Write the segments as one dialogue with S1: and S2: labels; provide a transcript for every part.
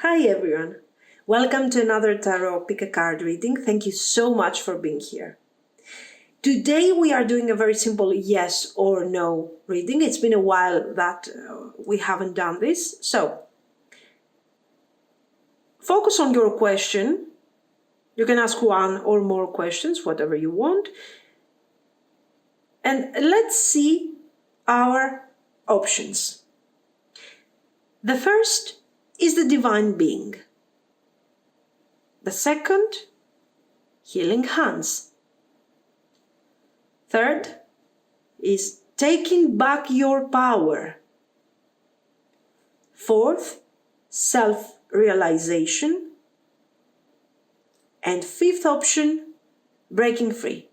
S1: Hi everyone, welcome to another Tarot Pick a Card reading. Thank you so much for being here. Today we are doing a very simple yes or no reading. It's been a while that we haven't done this. So, focus on your question. You can ask one or more questions, whatever you want. And let's see our options. The first is the Divine Being. The second, Healing Hands. Third is taking back your power. Fourth, self-realization. And fifth option, breaking free.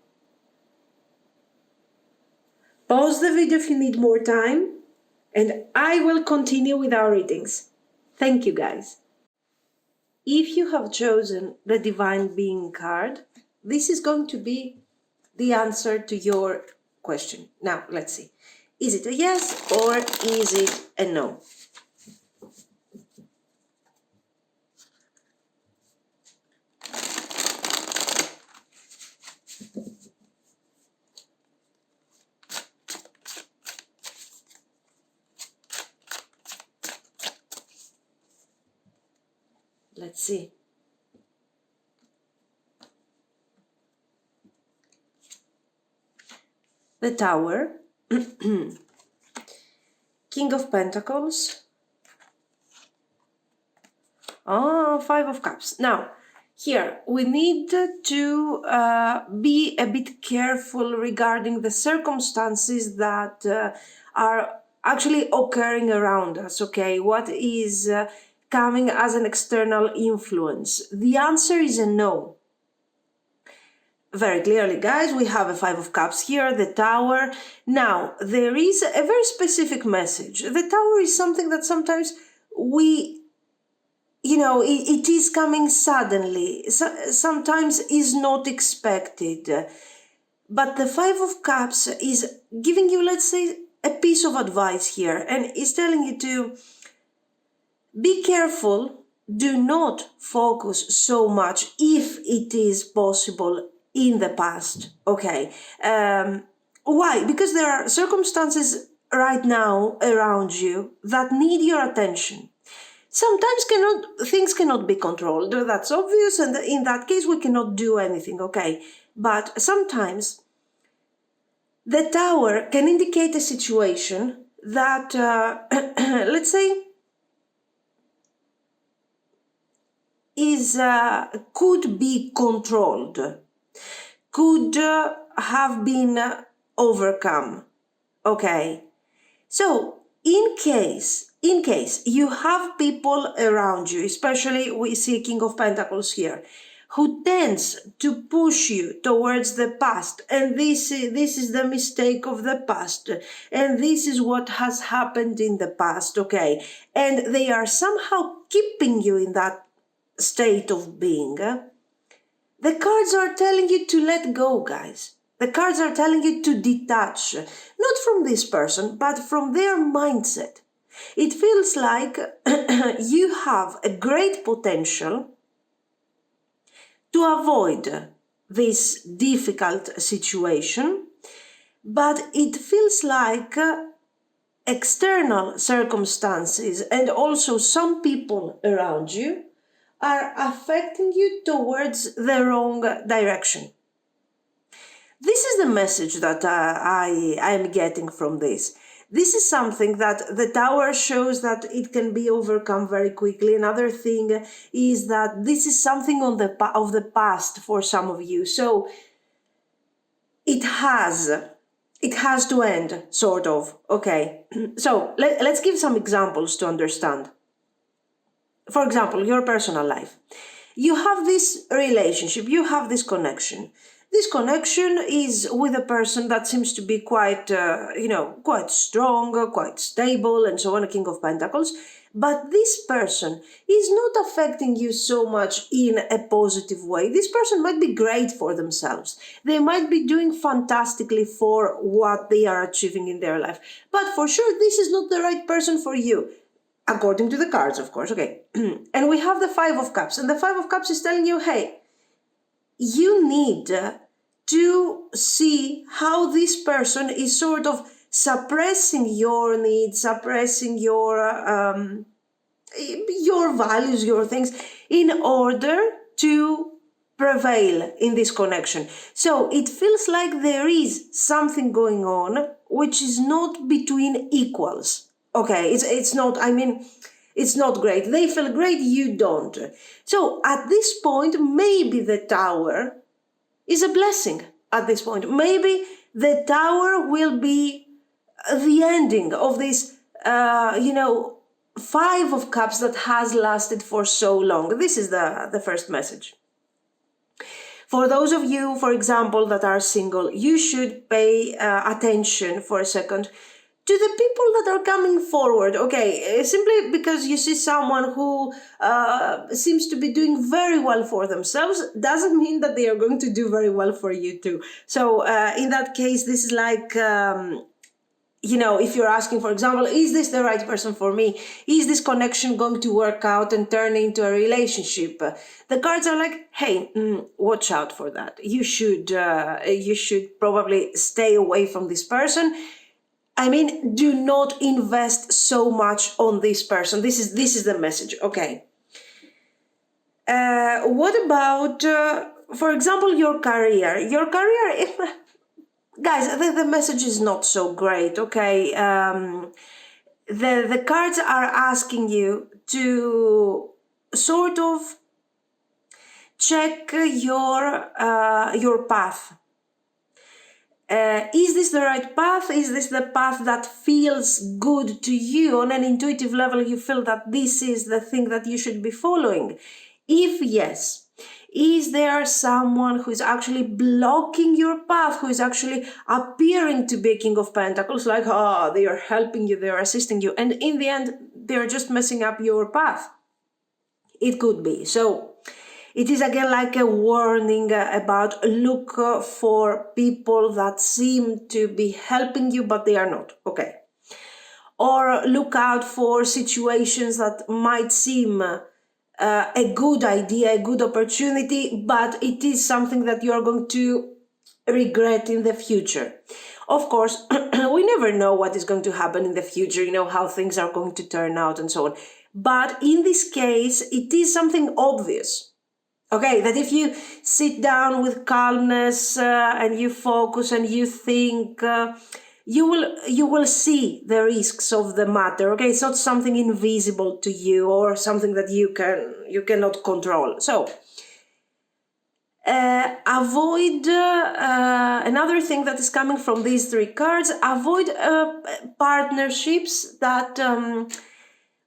S1: Pause the video if you need more time, and I will continue with our readings. Thank you, guys. If you have chosen the Divine Being card, this is going to be the answer to your question. Now, let's see. Is it a yes or is it a no? Let's see. The Tower, King of Pentacles, Five of Cups. Now, here we need to be a bit careful regarding the circumstances that are actually occurring around us, okay? What is coming as an external influence? The answer is a no. Very clearly, guys, we have a Five of Cups here, the Tower. Now, there is a very specific message. The Tower is something that sometimes it is coming suddenly, sometimes is not expected. But the Five of Cups is giving you, let's say, a piece of advice here, and is telling you to be careful, do not focus so much, if it is possible, in the past, okay? Why? Because there are circumstances right now around you that need your attention. Sometimes things cannot be controlled, that's obvious, and in that case we cannot do anything, okay? But sometimes the Tower can indicate a situation that, let's say, could be controlled, could have been overcome, okay? So, in case you have people around you, especially we see King of Pentacles here, who tends to push you towards the past, and this is the mistake of the past, and this is what has happened in the past, okay? And they are somehow keeping you in that state of being. The cards are telling you to let go, guys. The cards are telling you to detach, not from this person, but from their mindset. It feels like you have a great potential to avoid this difficult situation, but it feels like external circumstances and also some people around you are affecting you towards the wrong direction. This is the message that I am getting from this. This is something that the Tower shows that it can be overcome very quickly. Another thing is that this is something of the past for some of you. So it has to end, sort of. Okay, so let's give some examples to understand. For example, your personal life. You have this relationship, you have this connection. This connection is with a person that seems to be quite, quite strong, quite stable, and so on, a King of Pentacles. But this person is not affecting you so much in a positive way. This person might be great for themselves. They might be doing fantastically for what they are achieving in their life. But for sure, this is not the right person for you. according to the cards, of course. Okay. And we have the Five of Cups, and the Five of Cups is telling you, hey, you need to see how this person is sort of suppressing your needs, suppressing your values, your things, in order to prevail in this connection. So it feels like there is something going on which is not between equals. Okay, it's not, I mean, it's not great. They feel great, you don't. So at this point, maybe the Tower is a blessing at this point. Maybe the Tower will be the ending of this, Five of Cups that has lasted for so long. This is the first message. For those of you, for example, that are single, you should pay attention for a second to the people that are coming forward. Okay, simply because you see someone who seems to be doing very well for themselves doesn't mean that they are going to do very well for you too. So in that case, this is like, if you're asking, for example, is this the right person for me? Is this connection going to work out and turn into a relationship? The cards are like, hey, watch out for that. You should probably stay away from this person. I mean, do not invest so much on this person. This is the message. Okay. What about, for example, your career? Your career, guys, the message is not so great. Okay. The cards are asking you to sort of check your path. Is this the right path? Is this the path that feels good to you? On an intuitive level, you feel that this is the thing that you should be following. If yes, is there someone who is actually blocking your path, who is actually appearing to be a King of Pentacles, like, they are helping you, they are assisting you, and in the end, they're just messing up your path? It could be. So it is again like a warning about look for people that seem to be helping you, but they are not. Okay. Or look out for situations that might seem a good idea, a good opportunity, but it is something that you are going to regret in the future. Of course, we never know what is going to happen in the future, how things are going to turn out and so on. But in this case, it is something obvious. Okay, that if you sit down with calmness and you focus and you think, you will see the risks of the matter. Okay, it's not something invisible to you or something that you cannot control. So avoid another thing that is coming from these three cards. Avoid partnerships that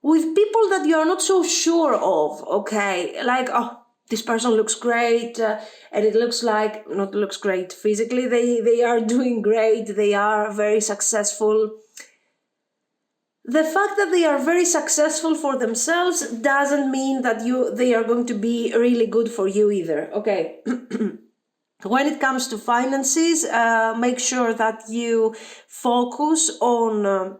S1: with people that you are not so sure of. Okay, like, this person looks great, and it looks like, not looks great physically, they are doing great, they are very successful. The fact that they are very successful for themselves doesn't mean that they are going to be really good for you either. Okay. When it comes to finances, make sure that you focus on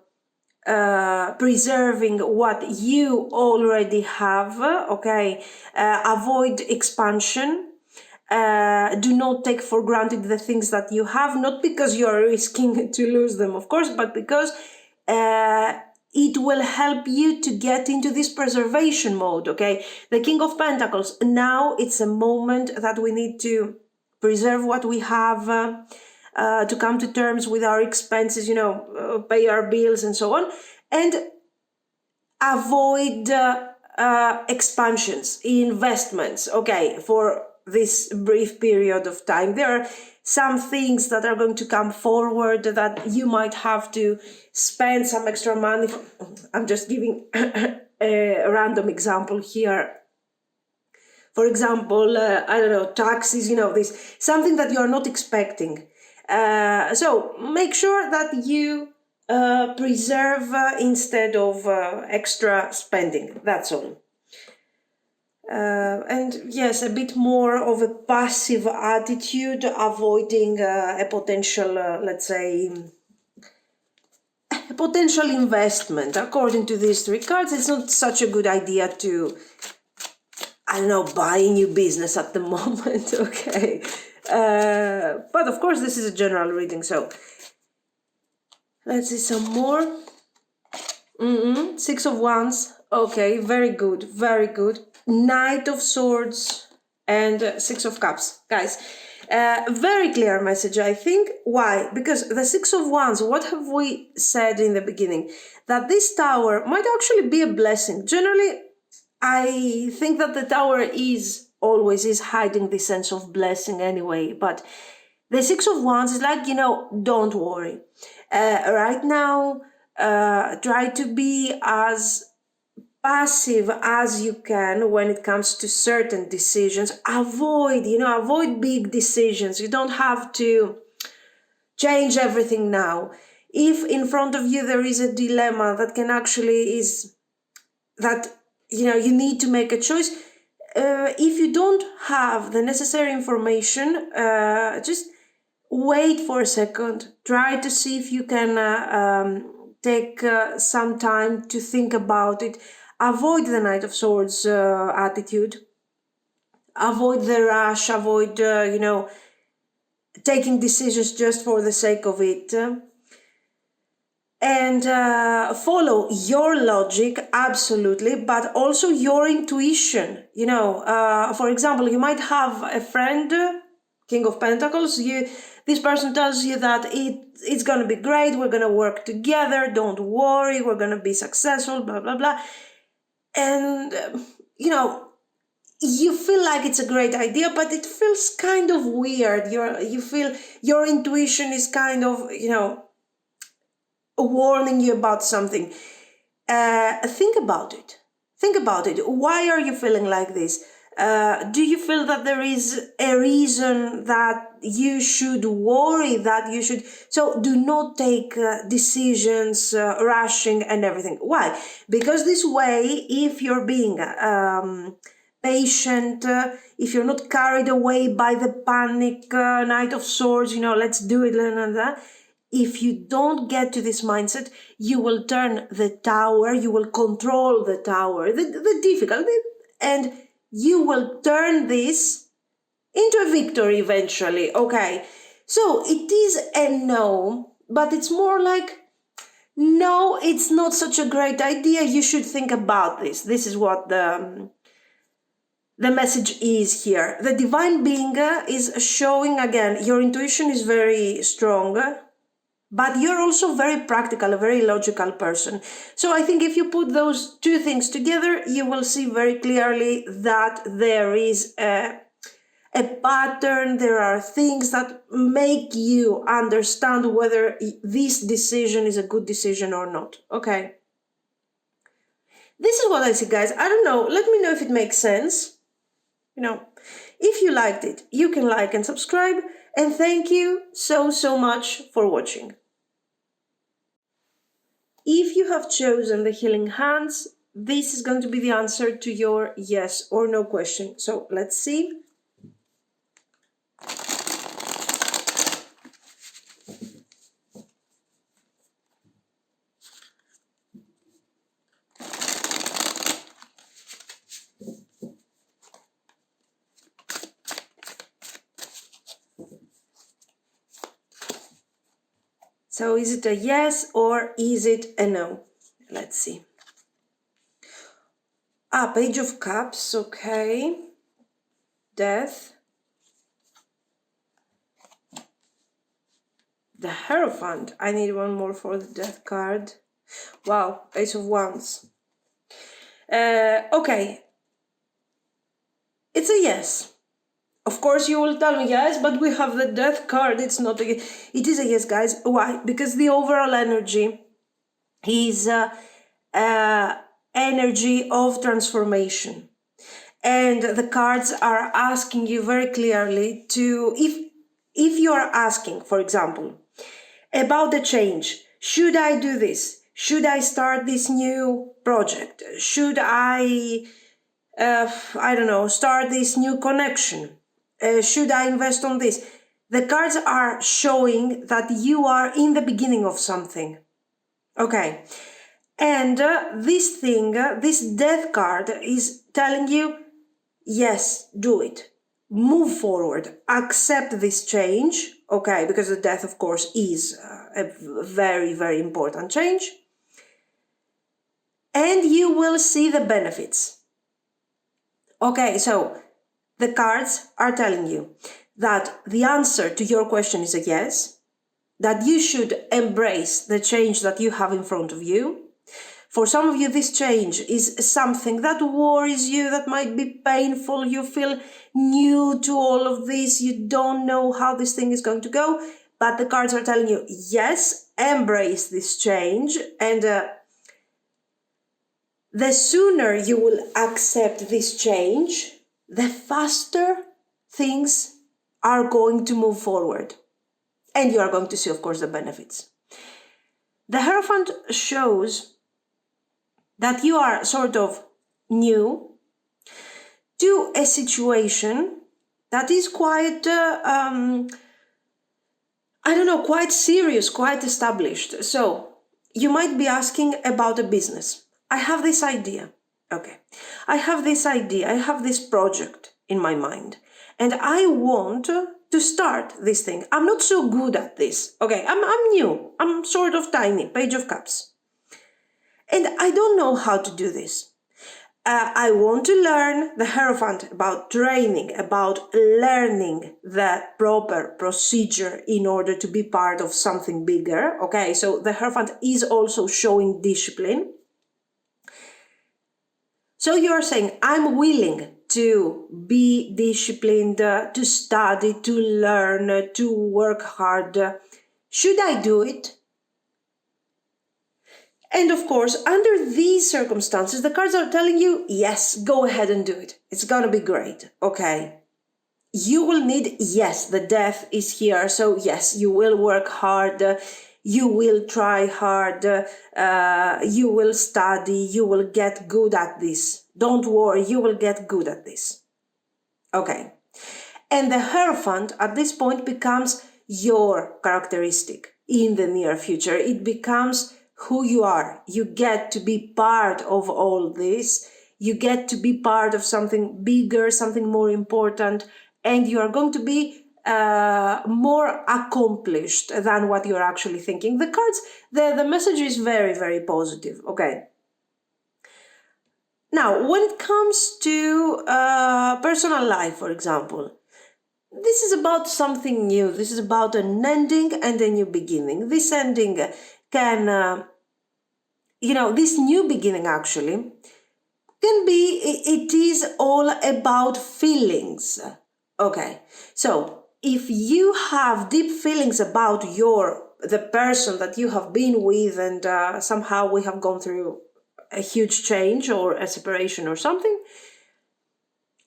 S1: preserving what you already have. Okay. Avoid expansion. Do not take for granted the things that you have, not because you are risking to lose them, of course, but because it will help you to get into this preservation mode. Okay. The King of Pentacles, now it's a moment that we need to preserve what we have, to come to terms with our expenses, pay our bills and so on, and avoid expansions, investments, okay, for this brief period of time. There are some things that are going to come forward that you might have to spend some extra money for. I'm just giving a random example here. For example, I don't know, taxes, this, something that you are not expecting. So make sure that you preserve instead of extra spending. That's all. And yes, a bit more of a passive attitude, avoiding a potential, let's say, a potential investment. According to these three cards, it's not such a good idea to, I don't know, buy a new business at the moment, okay? But of course, this is a general reading, so let's see some more. Six of Wands, okay, very good, very good. Knight of Swords and Six of Cups, guys. Very clear message, I think. Why? Because the Six of Wands, what have we said in the beginning? That this tower might actually be a blessing. Generally, I think that the tower is hiding the sense of blessing anyway, but the Six of Wands is like, don't worry. Right now, try to be as passive as you can when it comes to certain decisions. Avoid big decisions. You don't have to change everything now. If in front of you there is a dilemma that can actually you need to make a choice, if you don't have the necessary information, just wait for a second. Try to see if you can take some time to think about it. Avoid the Knight of Swords attitude. Avoid the rush. Avoid, taking decisions just for the sake of it. And follow your logic, absolutely, but also your intuition. For example, you might have a friend, King of Pentacles. This person tells you that it's going to be great, we're going to work together, don't worry, we're going to be successful, blah, blah, blah. And, you feel like it's a great idea, but it feels kind of weird. You feel your intuition is kind of, warning you about something. Think about it. Why are you feeling like this? Do you feel that there is a reason that you should worry, so do not take decisions rushing and everything. Why? Because this way, if you're being patient, if you're not carried away by the panic, Knight of Swords, let's do it, and that. If you don't get to this mindset, you will turn the tower, you will control the tower, the difficulty, and you will turn this into a victory eventually, okay? So it is a no, but it's more like, no, it's not such a great idea, you should think about this. This is what the message is here. The divine being is showing, again, your intuition is very strong, but you're also very practical, a very logical person. So I think if you put those two things together, you will see very clearly that there is a pattern, there are things that make you understand whether this decision is a good decision or not, okay? This is what I see, guys. I don't know, let me know if it makes sense. If you liked it, you can like and subscribe, and thank you so much for watching. If you have chosen the healing hands, this is going to be the answer to your yes or no question. So let's see. So is it a yes or is it a no? Let's see. Page of Cups, okay. Death. The Hierophant. I need one more for the Death card. Wow, Ace of Wands. Okay. It's a yes. Of course, you will tell me yes, but we have the Death card. It's not a yes. It is a yes, guys. Why? Because the overall energy is energy of transformation. And the cards are asking you very clearly to, if you are asking, for example, about the change, should I do this? Should I start this new project? Should I don't know, start this new connection? Should I invest on this? The cards are showing that you are in the beginning of something. Okay. And this thing, this death card is telling you, yes, do it. Move forward. Accept this change. Okay, because the death, of course, is a very, very important change. And you will see the benefits. Okay, so the cards are telling you that the answer to your question is a yes, that you should embrace the change that you have in front of you. For some of you, this change is something that worries you, that might be painful. You feel new to all of this. You don't know how this thing is going to go. But the cards are telling you, yes, embrace this change. And the sooner you will accept this change, the faster things are going to move forward. And you are going to see, of course, the benefits. The Hierophant shows that you are sort of new to a situation that is quite, quite serious, quite established. So you might be asking about a business. I have this idea. Okay. I have this idea. I have this project in my mind. And I want to start this thing. I'm not so good at this. Okay. I'm new. I'm sort of tiny. Page of Cups. And I don't know how to do this. I want to learn the Hierophant about training, about learning the proper procedure in order to be part of something bigger. Okay, so the Hierophant is also showing discipline. So you are saying, I'm willing to be disciplined, to study, to learn, to work hard. Should I do it? And of course, under these circumstances, the cards are telling you, yes, go ahead and do it. It's gonna be great. Okay. You will need, yes, the death is here. So yes, you will work hard. You will try hard. You will study. You will get good at this. Don't worry, you will get good at this. Okay. And the Hierophant at this point becomes your characteristic in the near future. It becomes who you are. You get to be part of all this. You get to be part of something bigger, something more important, and you are going to be more accomplished than what you're actually thinking. The cards, the message is very, very positive. Okay. Now, when it comes to personal life, for example, this is about something new. This is about an ending and a new beginning. This ending can, this new beginning actually can be, it is all about feelings. Okay, so if you have deep feelings about the person that you have been with and somehow we have gone through a huge change or a separation or something,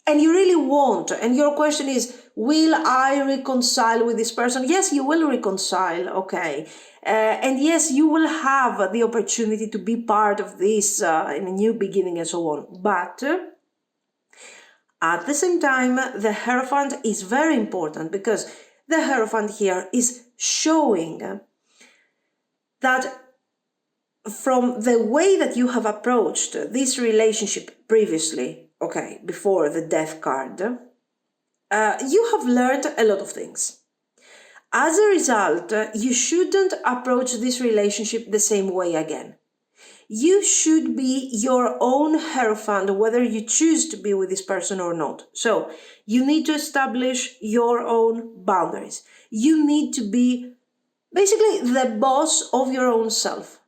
S1: and you really want, and your question is, will I reconcile with this person? Yes, you will reconcile, okay. And yes, you will have the opportunity to be part of this in a new beginning and so on. But at the same time, the Hierophant is very important because the Hierophant here is showing that from the way that you have approached this relationship previously, okay, before the death card, you have learned a lot of things. As a result, you shouldn't approach this relationship the same way again. You should be your own Hierophant, whether you choose to be with this person or not. So you need to establish your own boundaries. You need to be basically the boss of your own self.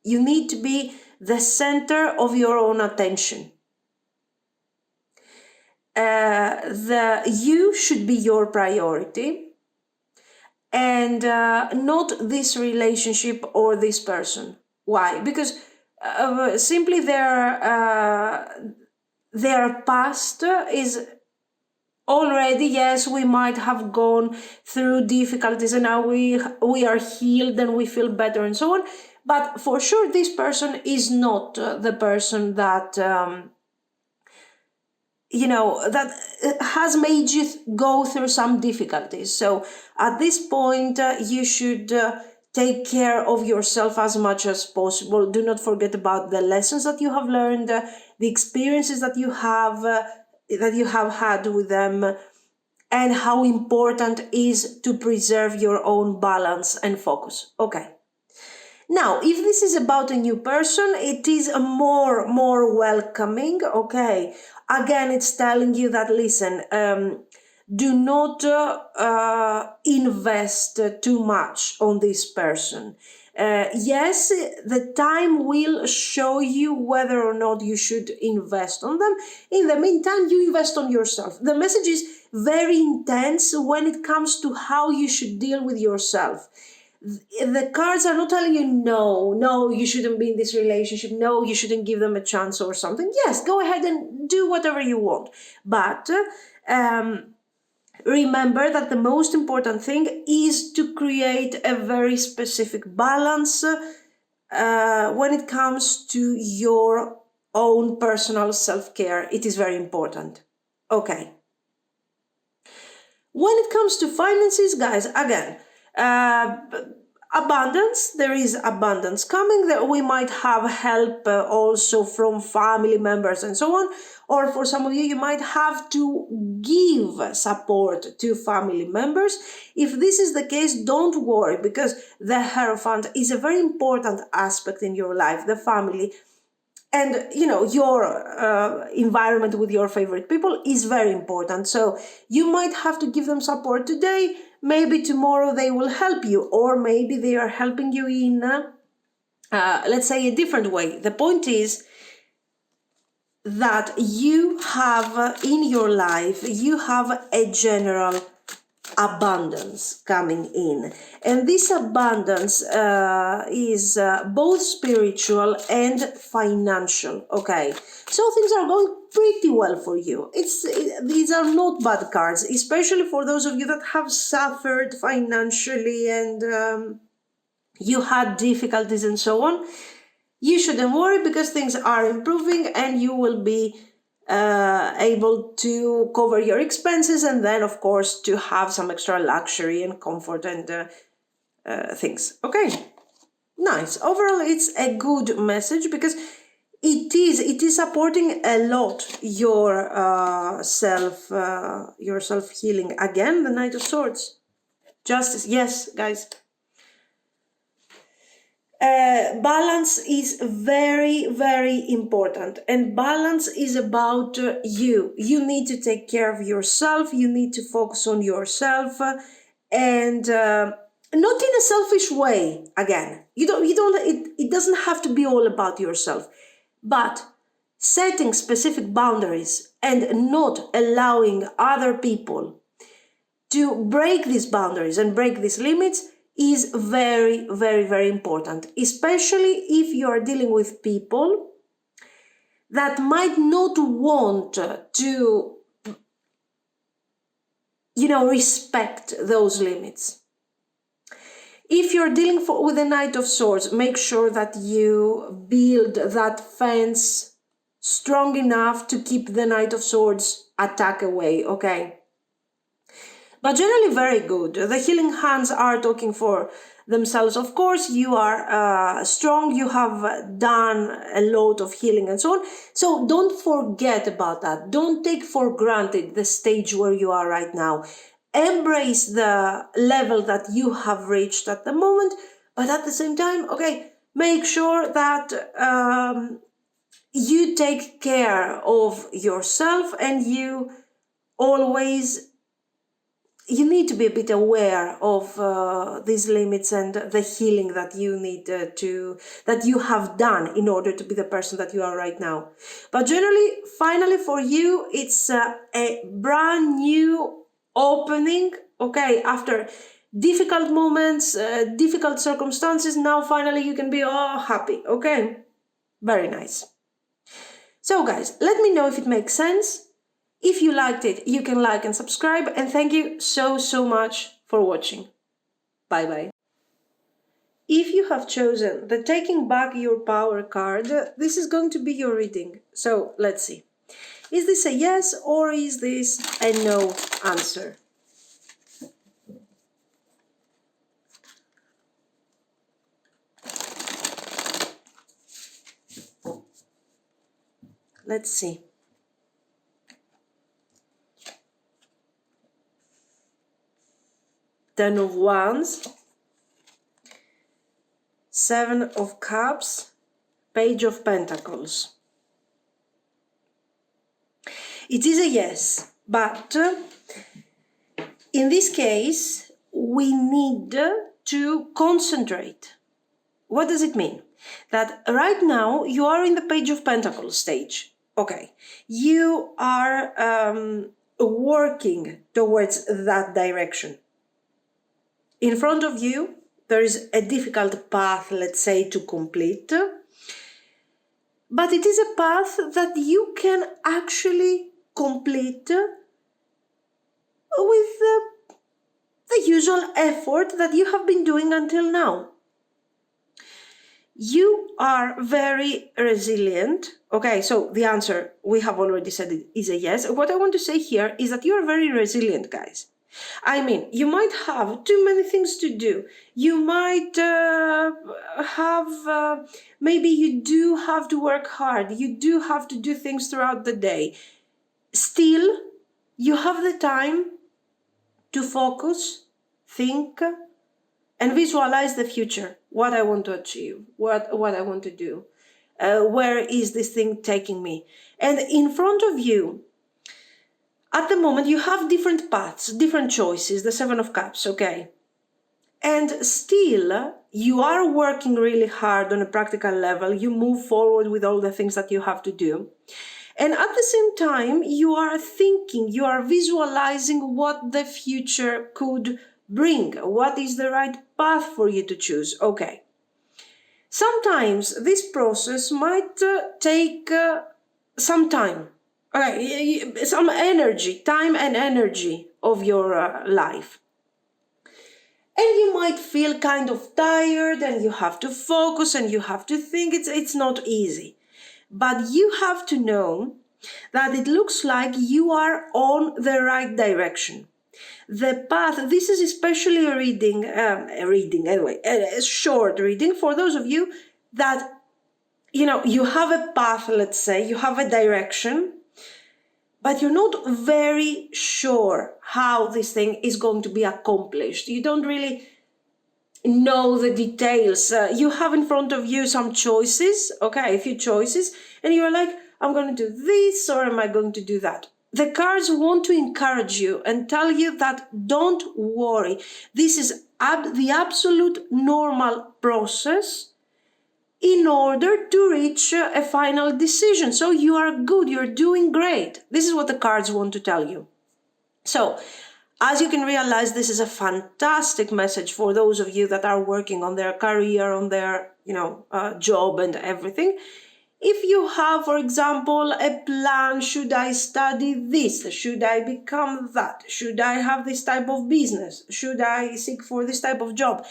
S1: You need to be the center of your own attention. You should be your priority and not this relationship or this person. Why? Because simply their past is already, yes, we might have gone through difficulties and now we are healed and we feel better and so on. But for sure, this person is not the person that, that has made you go through some difficulties. So at this point, you should Take care of yourself as much as possible. Do not forget about the lessons that you have learned, the experiences that you have had with them, and how important it is to preserve your own balance and focus. Okay. Now, if this is about a new person, it is a more welcoming. Okay. Again, it's telling you that, listen, do not invest too much on this person. Yes, the time will show you whether or not you should invest on them. In the meantime, you invest on yourself. The message is very intense when it comes to how you should deal with yourself. The cards are not telling you, no, you shouldn't be in this relationship. No, you shouldn't give them a chance or something. Yes, go ahead and do whatever you want. But remember that the most important thing is to create a very specific balance when it comes to your own personal self-care. It is very important. Okay. When it comes to finances, guys, again, abundance, there is abundance coming. That we might have help also from family members and so on, or for some of you, you might have to give support to family members. If this is the case, don't worry, because the Hierophant is a very important aspect in your life, the family. And, your environment with your favorite people is very important. So you might have to give them support today. Maybe tomorrow they will help you, or maybe they are helping you in, let's say, a different way. The point is that you have in your life, you have a general abundance coming in, and this abundance is both spiritual and financial. Okay, so things are going pretty well for you. These are not bad cards, especially for those of you that have suffered financially and you had difficulties and so on. You shouldn't worry, because things are improving and you will be able to cover your expenses, and then of course to have some extra luxury and comfort and things. Okay, nice. Overall, it's a good message, because it is supporting a lot your self healing. Again, the Knight of Swords, justice. Yes, guys. Balance is very, very important, and balance is about you. You need to take care of yourself. You need to focus on yourself, and not in a selfish way. Again, it doesn't have to be all about yourself, but setting specific boundaries and not allowing other people to break these boundaries and break these limits is very, very, very important, especially if you are dealing with people that might not want to, respect those limits. If you're dealing with the Knight of Swords, make sure that you build that fence strong enough to keep the Knight of Swords attack away, okay? But generally very good. The healing hands are talking for themselves. Of course, you are strong. You have done a lot of healing and so on. So don't forget about that. Don't take for granted the stage where you are right now. Embrace the level that you have reached at the moment. But at the same time, okay, make sure that you take care of yourself, and you need to be a bit aware of these limits and the healing that you need that you have done in order to be the person that you are right now. But generally, finally for you, it's a brand new opening. Okay, after difficult moments, difficult circumstances, now finally you can be happy. Okay, very nice. So guys, let me know if it makes sense. If you liked it, you can like and subscribe, and thank you so much for watching. Bye bye. If you have chosen the Taking Back Your Power card, this is going to be your reading. So let's see. Is this a yes, or is this a no answer? Let's see. Ten of Wands, Seven of Cups, Page of Pentacles. It is a yes, but in this case, we need to concentrate. What does it mean? That right now you are in the Page of Pentacles stage. Okay, you are working towards that direction. In front of you, there is a difficult path, let's say, to complete. But it is a path that you can actually complete with the usual effort that you have been doing until now. You are very resilient. Okay, so the answer, we have already said it, is a yes. What I want to say here is that you are very resilient, guys. I mean, you might have too many things to do. You might maybe you do have to work hard. You do have to do things throughout the day. Still, you have the time to focus, think, and visualize the future. What I want to achieve, what I want to do. Where is this thing taking me? And in front of you, at the moment, you have different paths, different choices, the Seven of Cups, okay? And still, you are working really hard on a practical level. You move forward with all the things that you have to do. And at the same time, you are thinking, you are visualizing what the future could bring. What is the right path for you to choose? Okay. Sometimes this process might take some time. Okay, some energy, time and energy of your life. And you might feel kind of tired and you have to focus and you have to think. It's not easy. But you have to know that it looks like you are on the right direction. The path, this is especially a short reading for those of you that, you have a path, let's say, you have a direction, but you're not very sure how this thing is going to be accomplished. You don't really know the details. You have in front of you some choices, okay, a few choices, and you're like, I'm going to do this or am I going to do that? The cards want to encourage you and tell you that don't worry. This is the absolute normal process in order to reach a final decision. So you are good, you're doing great. This is what the cards want to tell you. So, as you can realize, this is a fantastic message for those of you that are working on their career, on their, job and everything. If you have, for example, a plan, should I study this? Should I become that? Should I have this type of business? Should I seek for this type of job?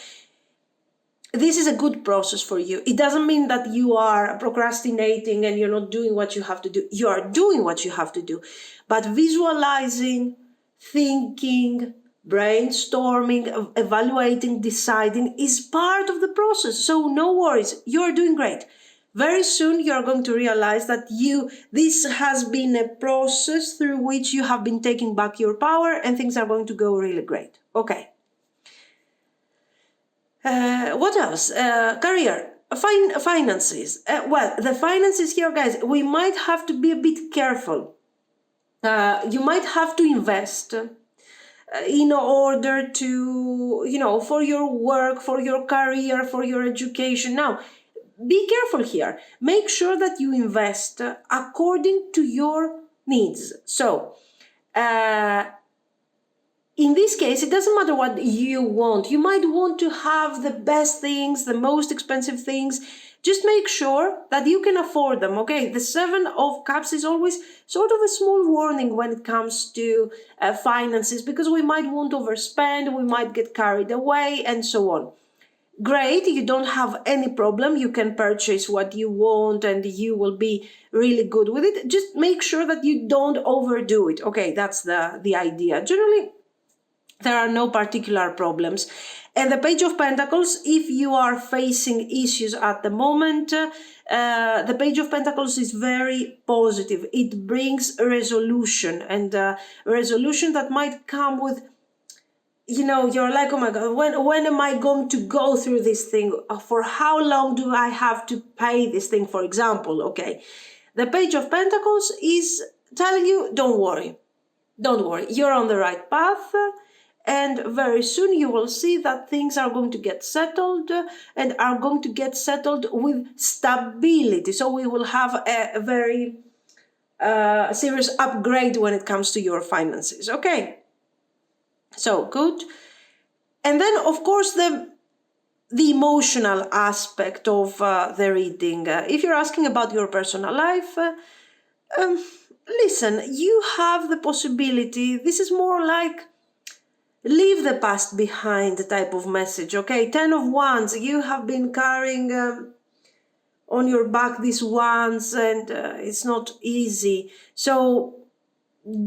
S1: This is a good process for you. It doesn't mean that you are procrastinating and you're not doing what you have to do. You are doing what you have to do. But visualizing, thinking, brainstorming, evaluating, deciding is part of the process. So no worries, you're doing great. Very soon you're going to realize that this has been a process through which you have been taking back your power and things are going to go really great. Okay. What else? Career, finances. Well, the finances here, guys, we might have to be a bit careful. You might have to invest in order to, for your work, for your career, for your education. Now, be careful here. Make sure that you invest according to your needs. So, in this case, it doesn't matter what you want. You might want to have the best things, the most expensive things. Just make sure that you can afford them, okay? The Seven of Cups is always sort of a small warning when it comes to finances, because we might want to overspend, we might get carried away, and so on. Great, you don't have any problem. You can purchase what you want and you will be really good with it. Just make sure that you don't overdo it. Okay, that's the idea. Generally, there are no particular problems. And the Page of Pentacles, if you are facing issues at the moment, the Page of Pentacles is very positive. It brings a resolution, and a resolution that might come with, you're like, oh my God, when am I going to go through this thing? For how long do I have to pay this thing, for example? Okay. The Page of Pentacles is telling you, don't worry. Don't worry. You're on the right path. And very soon you will see that things are going to get settled and are going to get settled with stability. So we will have a very serious upgrade when it comes to your finances. Okay. So good. And then, of course, the emotional aspect of the reading. If you're asking about your personal life, listen, you have the possibility. This is more like leave the past behind type of message. Okay, 10 of Wands, you have been carrying on your back these wands, and it's not easy. So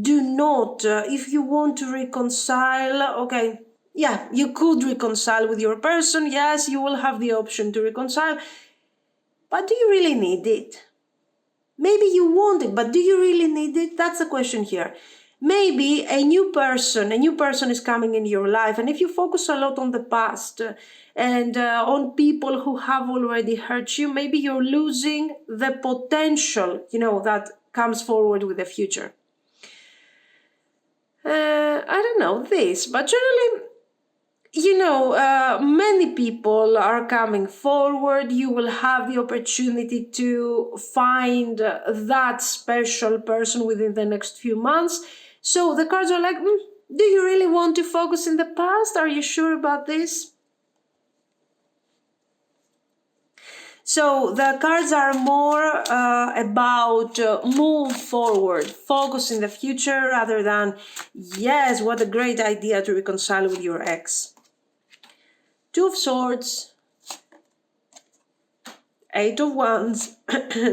S1: do not, if you want to reconcile, okay, yeah, you could reconcile with your person. Yes, you will have the option to reconcile, but do you really need it? Maybe you want it, but do you really need it? That's the question here. Maybe a new person is coming in your life, and if you focus a lot on the past and on people who have already hurt you, maybe you're losing the potential, that comes forward with the future. I don't know this, but generally, many people are coming forward. You will have the opportunity to find that special person within the next few months. So the cards are like, do you really want to focus in the past? Are you sure about this? So the cards are more about move forward, focus in the future, rather than, yes, what a great idea to reconcile with your ex. Two of Swords, Eight of Wands,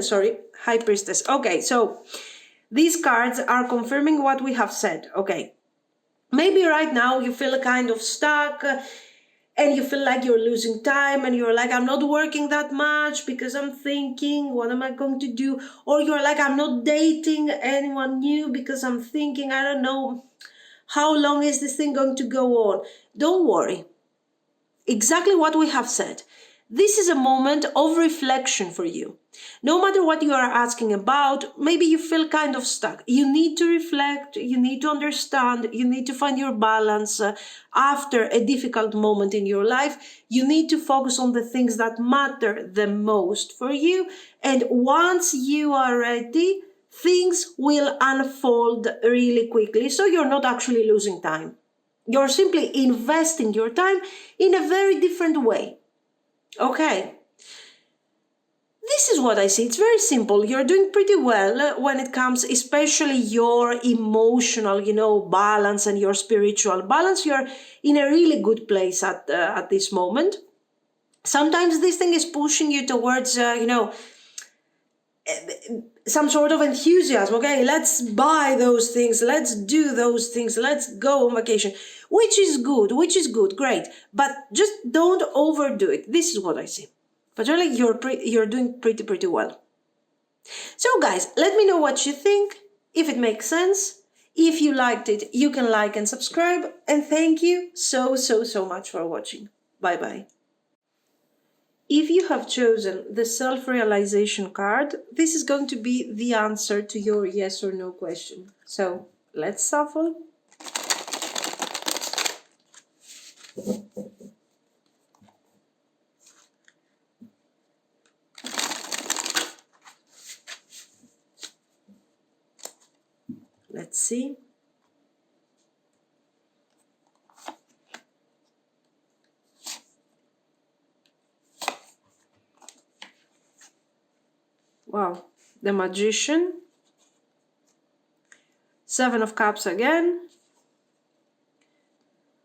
S1: sorry, High Priestess. Okay, so these cards are confirming what we have said. Okay, maybe right now you feel kind of stuck and you feel like you're losing time, and you're like, I'm not working that much because I'm thinking, what am I going to do? Or you're like, I'm not dating anyone new because I'm thinking, I don't know, how long is this thing going to go on? Don't worry. Exactly what we have said. This is a moment of reflection for you. No matter what you are asking about, maybe you feel kind of stuck. You need to reflect, you need to understand, you need to find your balance after a difficult moment in your life. You need to focus on the things that matter the most for you. And once you are ready, things will unfold really quickly. So you're not actually losing time. You're simply investing your time in a very different way. Okay. This is what I see. It's very simple. You're doing pretty well when it comes, especially your emotional, balance and your spiritual balance. You're in a really good place at this moment. Sometimes this thing is pushing you towards, some sort of enthusiasm. Okay, let's buy those things, let's do those things, let's go on vacation, which is good, great, but just don't overdo it. This is what I see. But really, you're doing pretty well. So guys, let me know what you think, if it makes sense. If you liked it, you can like and subscribe, and thank you so much for watching. Bye bye. If you have chosen the self-realization card, this is going to be the answer to your yes or no question. So let's shuffle. Let's see. Wow, the Magician, Seven of Cups again.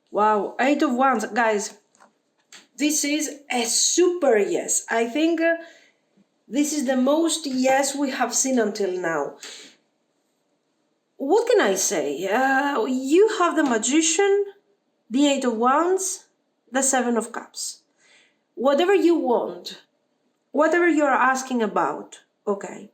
S1: Wow, Eight of Wands, guys. This is a super yes. I think this is the most yes we have seen until now. What can I say? You have the Magician, the Eight of Wands, the Seven of Cups. Whatever you want, whatever you're asking about, okay,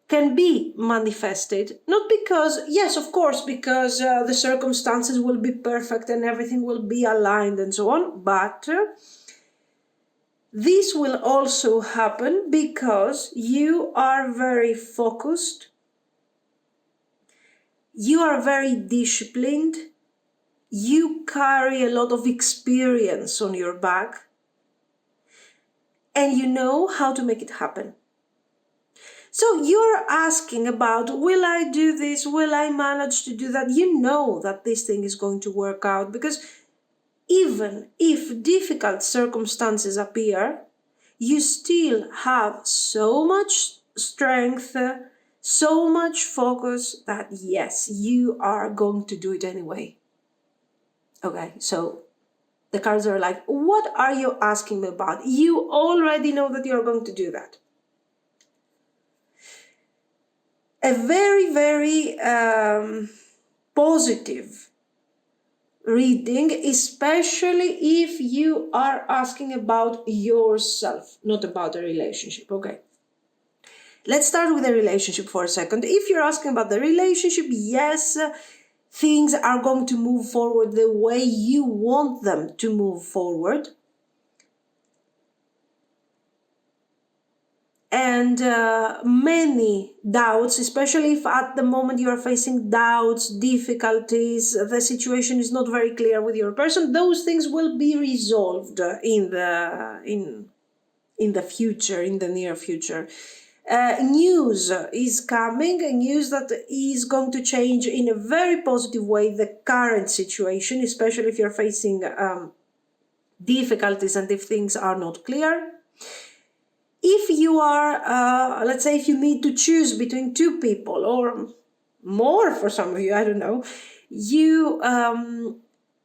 S1: can be manifested, not because, yes, of course, because the circumstances will be perfect and everything will be aligned and so on, but this will also happen because you are very focused, you are very disciplined, you carry a lot of experience on your back, and you know how to make it happen. So you're asking about, will I do this? Will I manage to do that? You know that this thing is going to work out, because even if difficult circumstances appear, you still have so much strength, so much focus that yes, you are going to do it anyway. Okay, so the cards are like, what are you asking me about? You already know that you're going to do that. A very, very positive reading, especially if you are asking about yourself, not about a relationship. Okay. Let's start with the relationship for a second. If you're asking about the relationship, yes, things are going to move forward the way you want them to move forward. And many doubts, especially if at the moment you are facing doubts, difficulties, the situation is not very clear with your person, those things will be resolved in the future, in the near future. News is coming, news that is going to change in a very positive way the current situation, especially if you're facing difficulties and if things are not clear. If you are, let's say, if you need to choose between two people or more for some of you, I don't know, you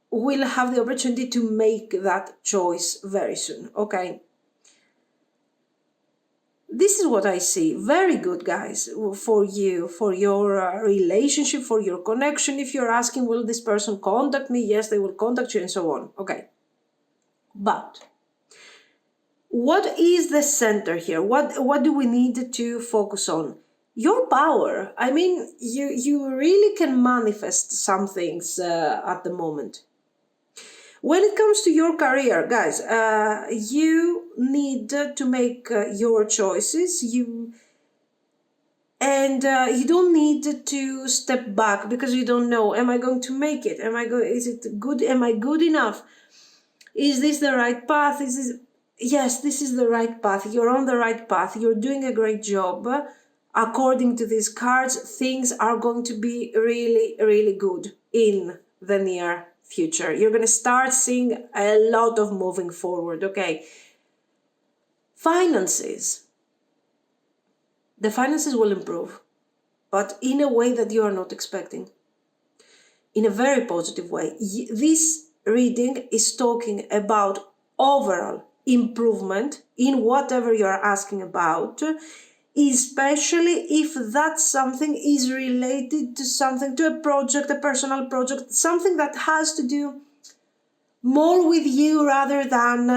S1: will have the opportunity to make that choice very soon, okay? This is what I see. Very good, guys, for you, for your relationship, for your connection. If you're asking, will this person contact me? Yes, they will contact you and so on, okay? But what is the center here? What do we need to focus on? Your power. I mean, you really can manifest some things at the moment. When it comes to your career, guys, you need to make your choices. You don't need to step back because you don't know. Am I going to make it? Is it good? Am I good enough? Is this the right path? Yes, this is the right path. You're on the right path. You're doing a great job. According to these cards, things are going to be really, really good in the near future. You're going to start seeing a lot of moving forward, okay? Finances. The finances will improve, but in a way that you are not expecting. In a very positive way. This reading is talking about overall improvement in whatever you're asking about, especially if that something is related to something, to a project, a personal project, something that has to do more with you rather than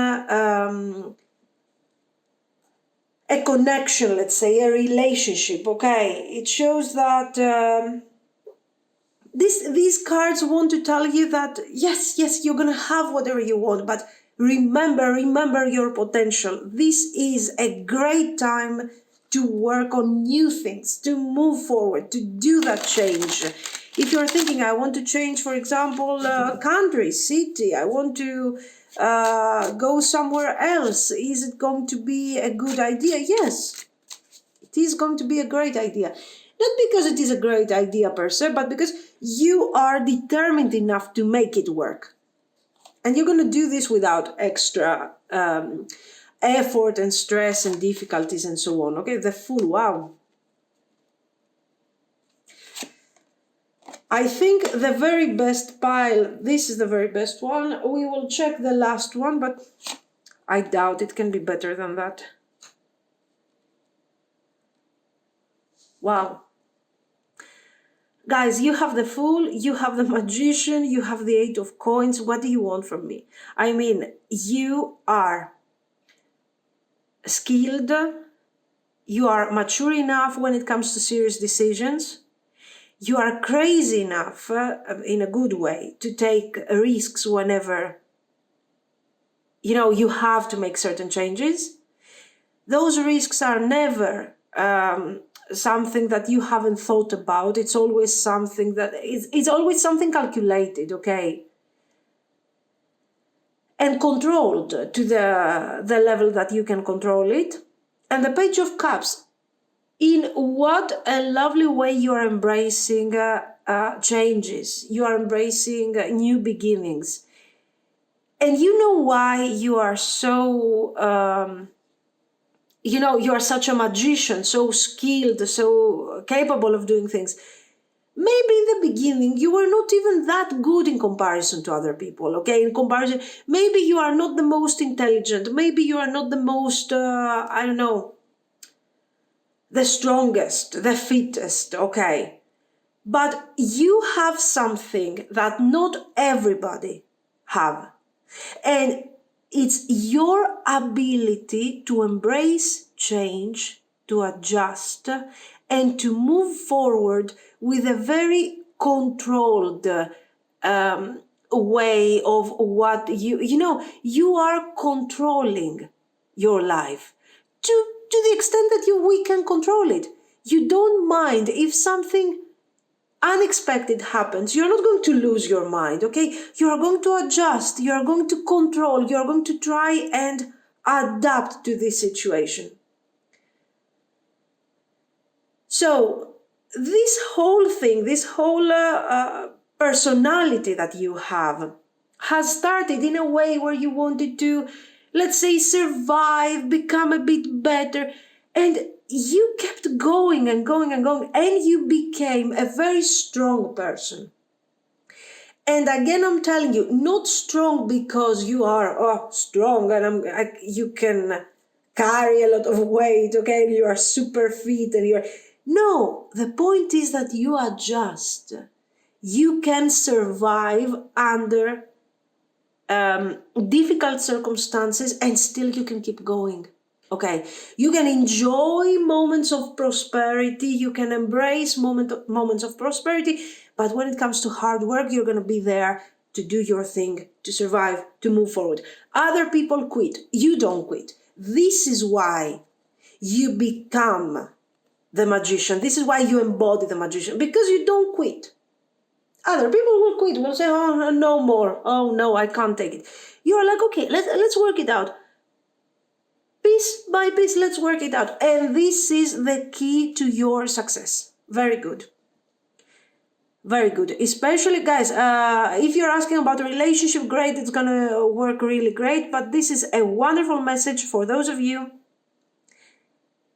S1: a connection, let's say, a relationship, okay? It shows that these cards want to tell you that yes, you're gonna have whatever you want, but remember your potential. This is a great time to work on new things, to move forward, to do that change. If you're thinking, I want to change, for example, country, city, I want to go somewhere else, is it going to be a good idea? Yes, it is going to be a great idea. Not because it is a great idea per se, but because you are determined enough to make it work. And you're going to do this without extra effort and stress and difficulties and so on. Okay, the Fool, wow. I think the very best pile, this is the very best one. We will check the last one, but I doubt it can be better than that. Wow. Guys, you have the Fool, you have the Magician, you have the Eight of Coins. What do you want from me? I mean, you are skilled, you are mature enough when it comes to serious decisions, you are crazy enough, in a good way, to take risks whenever, you have to make certain changes. Those risks are never something that you haven't thought about. It's always something that it's always something calculated, okay? And controlled to the level that you can control it. And the Page of Cups, in what a lovely way you are embracing changes. You are embracing new beginnings. And you know why you are so... you are such a magician, so skilled, so capable of doing things. Maybe in the beginning you were not even that good in comparison to other people, okay? In comparison, maybe you are not the most intelligent, maybe you are not the most, I don't know, the strongest, the fittest, okay? But you have something that not everybody have. And it's your ability to embrace change, to adjust, and to move forward with a very controlled way of what you are controlling your life to the extent that we can control it. You don't mind if something unexpected happens. You're not going to lose your mind, okay? You are going to adjust, you are going to control, you are going to try and adapt to this situation. So this whole thing, this whole personality that you have has started in a way where you wanted to, let's say, survive, become a bit better, and you kept going and going and going, and you became a very strong person. And again, I'm telling you, not strong because you are strong and you can carry a lot of weight, okay? You are super fit and you're... No, the point is that you adjust. You can survive under difficult circumstances and still you can keep going. Okay, you can enjoy moments of prosperity, you can embrace moments of prosperity, but when it comes to hard work, you're going to be there to do your thing, to survive, to move forward. Other people quit. You don't quit. This is why you become the magician. This is why you embody the magician, because you don't quit. Other people will quit, will say, oh, no more. Oh, no, I can't take it. You're like, okay, let's work it out. Piece by piece, let's work it out. And this is the key to your success. Very good. Very good. Especially, guys, if you're asking about a relationship, great, it's going to work really great. But this is a wonderful message for those of you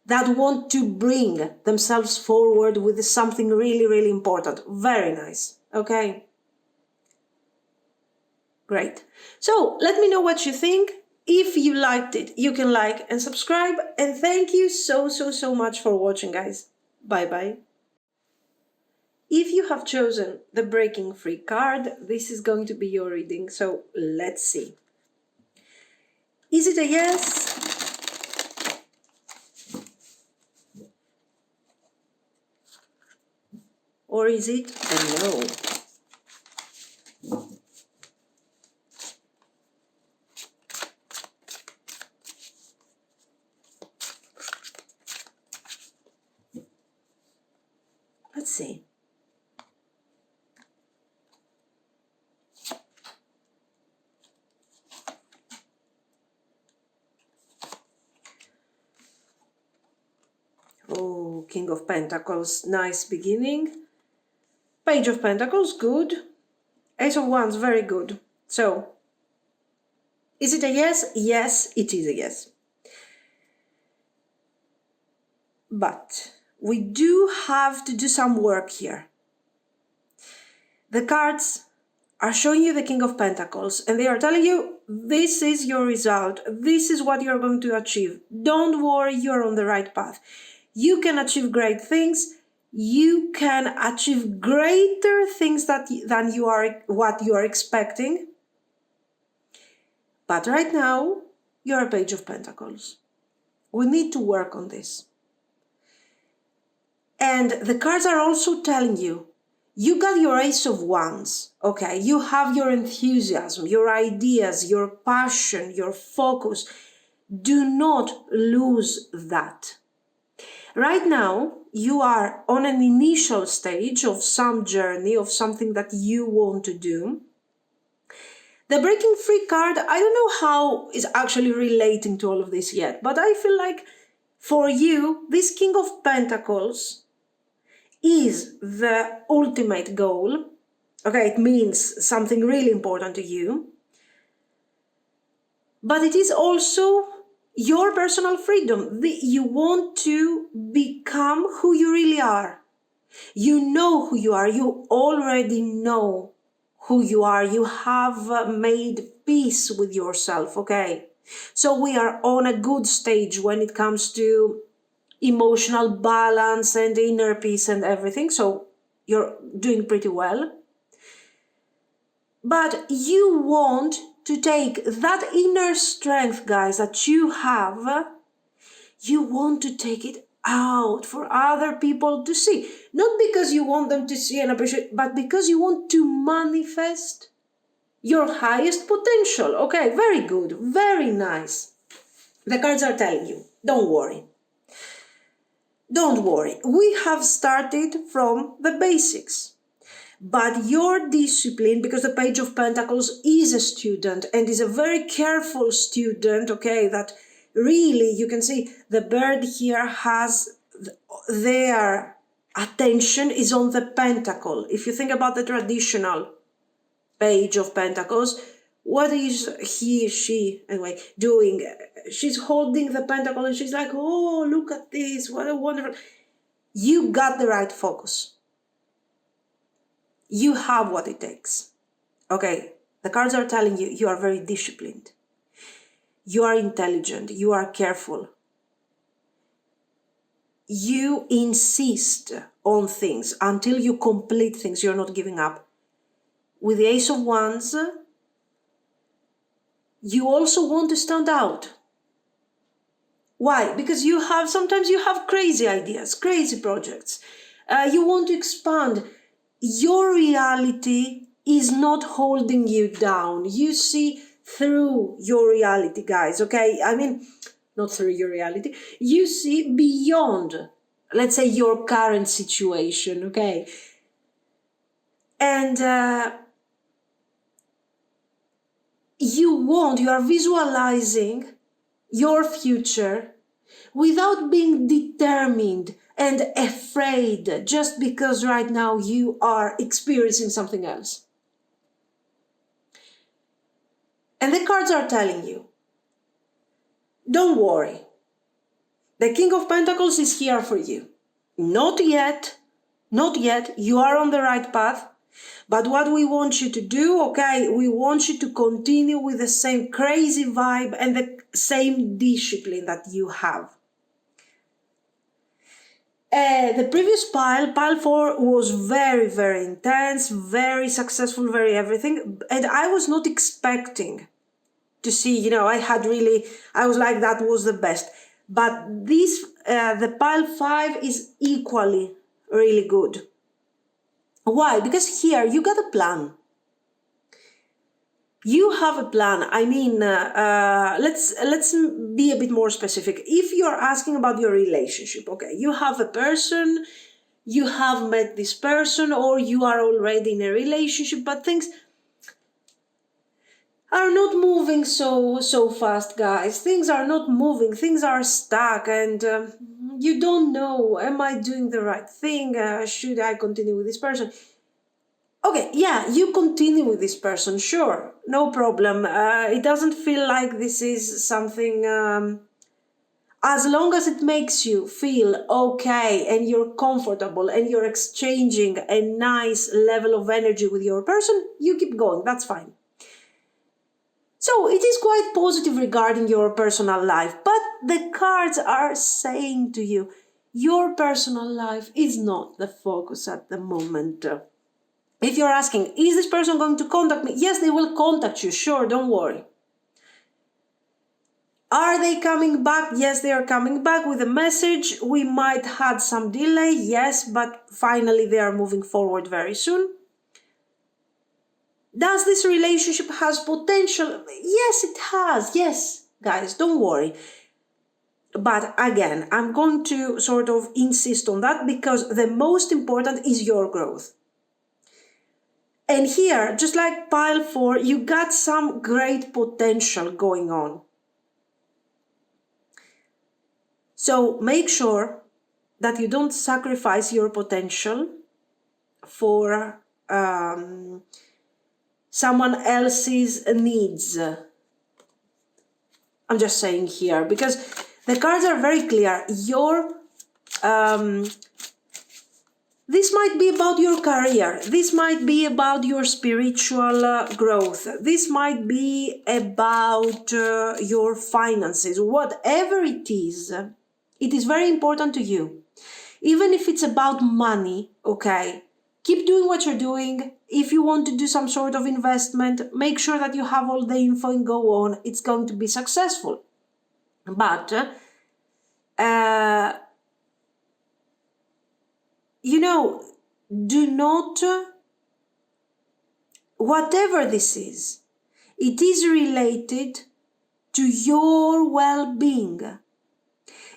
S1: that want to bring themselves forward with something really, really important. Very nice. Okay. Great. So let me know what you think. If you liked it, you can like and subscribe. And thank you so much for watching, guys. Bye-bye. If you have chosen the Breaking Free card, this is going to be your reading. So let's see. Is it a yes? Or is it a no? Let's see. Oh, King of Pentacles, nice beginning. Page of Pentacles, good. Ace of Wands, very good. So, is it a yes? Yes, it is a yes. But we do have to do some work here. The cards are showing you the King of Pentacles and they are telling you this is your result. This is what you're going to achieve. Don't worry, you're on the right path. You can achieve great things. you can achieve greater things than what you are expecting. But right now, you're a Page of Pentacles. We need to work on this. And the cards are also telling you, you got your Ace of Wands, okay? You have your enthusiasm, your ideas, your passion, your focus. Do not lose that. Right now, you are on an initial stage of some journey, of something that you want to do. The Breaking Free card, I don't know how is actually relating to all of this yet, but I feel like for you, this King of Pentacles is the ultimate goal. Okay, it means something really important to you. But it is also your personal freedom. You want to become who you really are. You know who you are. You already know who you are. You have made peace with yourself, okay? So we are on a good stage when it comes to emotional balance and inner peace and everything. So you're doing pretty well. But you want to take that inner strength, guys, that you have, you want to take it out for other people to see. Not because you want them to see and appreciate, but because you want to manifest your highest potential. Okay, very good, very nice. The cards are telling you, don't worry. Don't worry. We have started from the basics. But your discipline, because the Page of Pentacles is a student and is a very careful student, okay, that really, you can see the bird here has their attention is on the pentacle. If you think about the traditional Page of Pentacles, what is she, anyway, doing? She's holding the pentacle and she's like, oh, look at this, what a wonderful... You got the right focus. You have what it takes. Okay, the cards are telling you, you are very disciplined. You are intelligent. You are careful. You insist on things until you complete things. You're not giving up. With the Ace of Wands, you also want to stand out. Why? Because sometimes you have crazy ideas, crazy projects. You want to expand. Your reality is not holding you down. You see through your reality, guys, okay? I mean, not through your reality. You see beyond, let's say, your current situation, okay? And you are visualizing your future without being determined and afraid just because right now you are experiencing something else. And the cards are telling you, don't worry. The King of Pentacles is here for you. Not yet. Not yet. You are on the right path. But what we want you to do, okay, we want you to continue with the same crazy vibe and the same discipline that you have. The previous pile 4, was very, very intense, very successful, very everything. And I was not expecting to see, I was like, that was the best. But this, the pile 5 is equally really good. Why? Because here you got a plan. You have a plan. I mean, let's be a bit more specific. If you're asking about your relationship, okay, you have a person, you have met this person, or you are already in a relationship, but things are not moving so fast, guys. Things are not moving. Things are stuck, and you don't know, am I doing the right thing? Should I continue with this person? Okay, yeah, you continue with this person, sure, no problem. It doesn't feel like this is something, as long as it makes you feel okay and you're comfortable and you're exchanging a nice level of energy with your person, you keep going, that's fine. So it is quite positive regarding your personal life, but the cards are saying to you, Your personal life is not the focus at the moment. If you're asking, is this person going to contact me? Yes, they will contact you, sure, don't worry. Are they coming back? Yes, they are coming back with a message. We might had some delay, yes, but finally they are moving forward very soon. Does this relationship has potential? Yes, it has. Yes, guys, don't worry. But again, I'm going to sort of insist on that because the most important is your growth. And here, just like pile 4, you got some great potential going on. So make sure that you don't sacrifice your potential for someone else's needs. I'm just saying here, because the cards are very clear. This might be about your career. This might be about your spiritual growth. This might be about your finances. Whatever it is very important to you. Even if it's about money, okay, keep doing what you're doing. If you want to do some sort of investment, make sure that you have all the info and go on. It's going to be successful. But, do not, whatever this is, it is related to your well-being.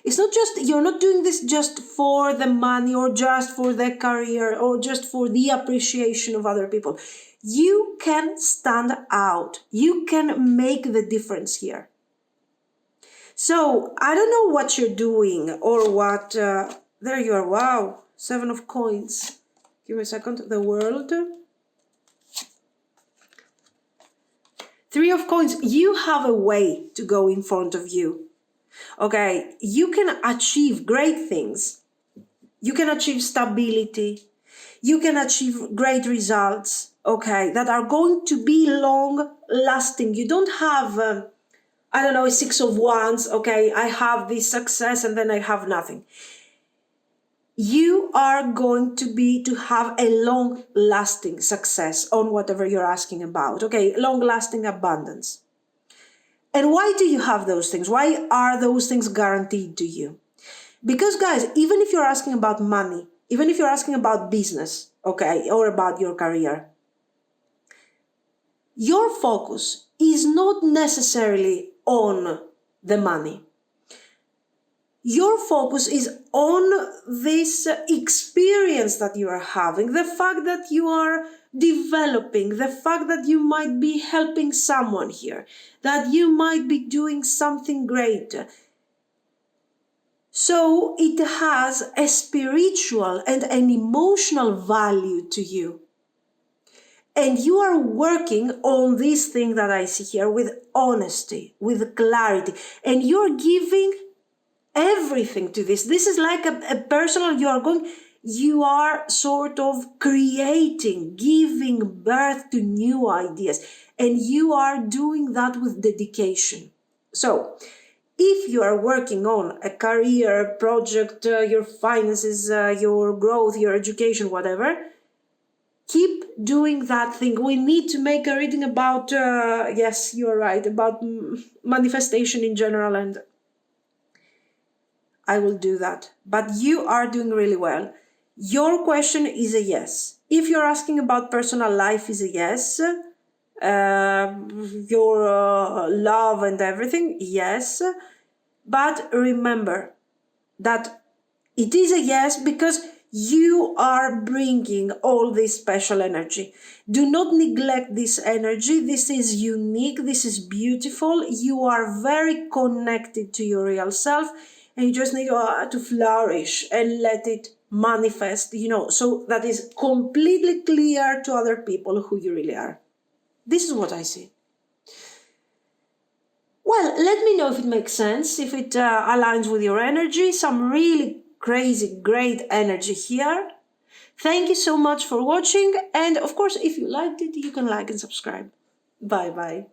S1: It's not just, you're not doing this just for the money or just for the career or just for the appreciation of other people. You can stand out. You can make the difference here. So I don't know what you're doing or what, there you are. Wow. 7 of coins. Give me a second. The world. 3 of coins. You have a way to go in front of you. Okay, you can achieve great things. You can achieve stability. You can achieve great results, okay, that are going to be long lasting. You don't have, a 6 of wands, okay, I have this success and then I have nothing. You are going to have a long lasting success on whatever you're asking about, okay, long lasting abundance. And why do you have those things? Why are those things guaranteed to you? Because, guys, even if you're asking about money, even if you're asking about business, okay, or about your career, your focus is not necessarily on the money. Your focus is on this experience that you are having, the fact that you are developing, the fact that you might be helping someone here, that you might be doing something great. So it has a spiritual and an emotional value to you. And you are working on this thing that I see here with honesty, with clarity, and you're giving everything to this. This is like a personal, you are sort of creating, giving birth to new ideas, and you are doing that with dedication. So if you are working on a career project, your finances, your growth, your education, whatever, keep doing that thing. We need to make a reading about, yes, you're right, about manifestation in general, and I will do that. But you are doing really well. Your question is a yes. If you're asking about personal life, is a yes. Your love and everything, yes. But remember that it is a yes because you are bringing all this special energy. Do not neglect this energy. This is unique. This is beautiful. You are very connected to your real self, and you just need to flourish and let it manifest, so that is completely clear to other people who you really are. This is what I see. Well, let me know if it makes sense, if it aligns with your energy. Some really crazy, great energy here. Thank you so much for watching. And of course, if you liked it, you can like and subscribe. Bye-bye.